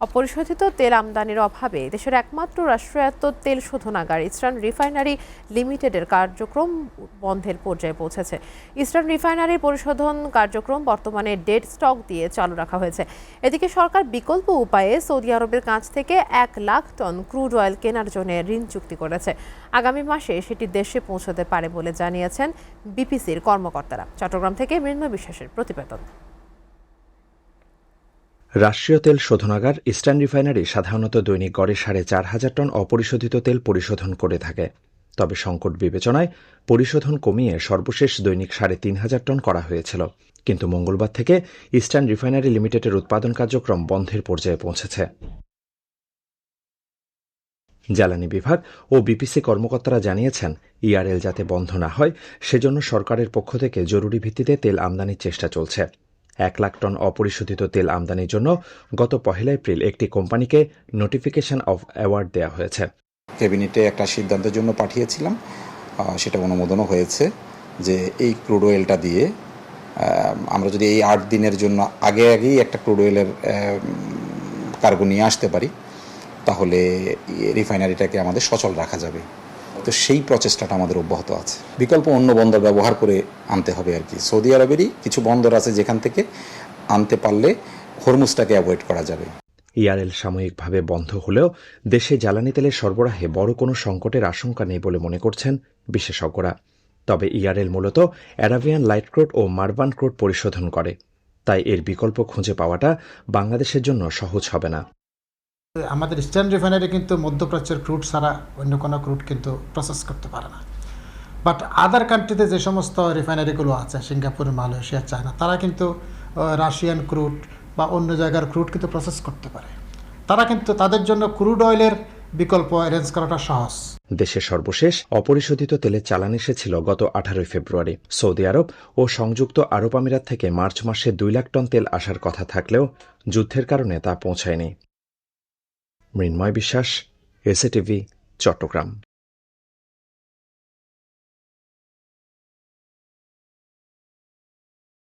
অপরিশোধিত তেল আমদানির অভাবে দেশের একমাত্র রাষ্ট্রায়ত্ত তেল শোধনাগার ইস্টার্ন রিফাইনারি লিমিটেডের কার্যক্রম বন্ধের পর্যায়ে পৌঁছেছে। ইস্টার্ন রিফাইনারির পরিশোধন কার্যক্রম বর্তমানে ডেড স্টক দিয়ে চালু রাখা হয়েছে। এদিকে সরকার বিকল্প উপায়ে সৌদি আরবের কাছ থেকে 1 লাখ টন ক্রুড অয়েল কেনার জন্য ঋণ চুক্তি করেছে। আগামী মাসে সেটি দেশে পৌঁছতে পারে বলে জানিয়েছেন বিপিসির কর্মকর্তারা। চট্টগ্রাম থেকে মৃন্ময় বিশ্বাসের প্রতিবেদন। রাষ্ট্রীয় তেল শোধনাগার ইস্টার্ন রিফাইনারি সাধারণত দৈনিক গড়ে 4,500 টন অপরিশোধিত তেল পরিশোধন করে থাকে। তবে সংকট বিবেচনায় পরিশোধন কমিয়ে সর্বশেষ দৈনিক 3,500 টন করা হয়েছিল। কিন্তু মঙ্গলবার থেকে ইস্টার্ন রিফাইনারি লিমিটেডের উৎপাদন কার্যক্রম বন্ধের পর্যায়ে পৌঁছেছে। জ্বালানি বিভাগ ও বিপিসি কর্মকর্তারা জানিয়েছেন, ইআরএল যাতে বন্ধ না হয় সেজন্য সরকারের পক্ষ থেকে জরুরি ভিত্তিতে তেল আমদানির চেষ্টা চলছে। 1 লাখ টন অপরিশোধিত তেল আমদানির জন্য গত 1 এপ্রিল একটি কোম্পানিকে নোটিফিকেশন অফ অ্যাওয়ার্ড দেওয়া হয়েছে। ক্যাবিনেটে একটা সিদ্ধান্তের জন্য পাঠিয়েছিলাম, সেটা অনুমোদনও হয়েছে যে এই ক্রুড অয়েলটা দিয়ে আমরা যদি এই 8 দিনের জন্য আগেই একটা ক্রুড অয়েলের কার্গো নিয়ে আসতে পারি, তাহলে রিফাইনারিটাকে আমাদের সচল রাখা যাবে। তো সেই প্রচেষ্টাটা আমাদের অব্যাহত আছে। বিকল্প অন্য বন্দর ব্যবহার করে আনতে হবে আর কি। সৌদি আরবেরই কিছু বন্দর আছে যেখান থেকে আনতে পারলে হরমুজটাকে অ্যাভয়েড করা যাবে। ইআরএল সাময়িকভাবে বন্ধ হলেও দেশে জ্বালানি তেলের সরবরাহে বড় কোনো সংকটের আশঙ্কা নেই বলে মনে করছেন বিশেষজ্ঞরা। তবে ইআরএল মূলত অ্যারাবিয়ান লাইট ক্রুড ও মারবান ক্রুড পরিশোধন করে, তাই এর বিকল্প খুঁজে পাওয়াটা বাংলাদেশের জন্য সহজ হবে না। আমাদের ইস্টার্ন রিফাইনারি কিন্তু মধ্যপ্রাচ্যের ক্রুড ছাড়া অন্য কোনো ক্রুড কিন্তু প্রসেস করতে পারে না। বাট আদার কান্ট্রিতে যে সমস্ত রিফাইনারিগুলো আছে, সিঙ্গাপুর, মালয়েশিয়া, চায়না, তারা কিন্তু রাশিয়ান ক্রুড বা অন্য জায়গার ক্রুড কিন্তু প্রসেস করতে পারে। তারা কিন্তু তাদের জন্য ক্রুড অয়েলের বিকল্প অ্যারেঞ্জ করাটা সহজ। দেশে সর্বশেষ অপরিশোধিত তেলের চালান এসেছিল গত 18 ফেব্রুয়ারি। সৌদি আরব ও সংযুক্ত আরব আমিরাত থেকে মার্চ মাসে 2 লাখ টন তেল আসার কথা থাকলেও যুদ্ধের কারণে তা পৌঁছায়নি। মৃন্ময় বিশ্বাস, এসএটিভি, চট্টগ্রাম।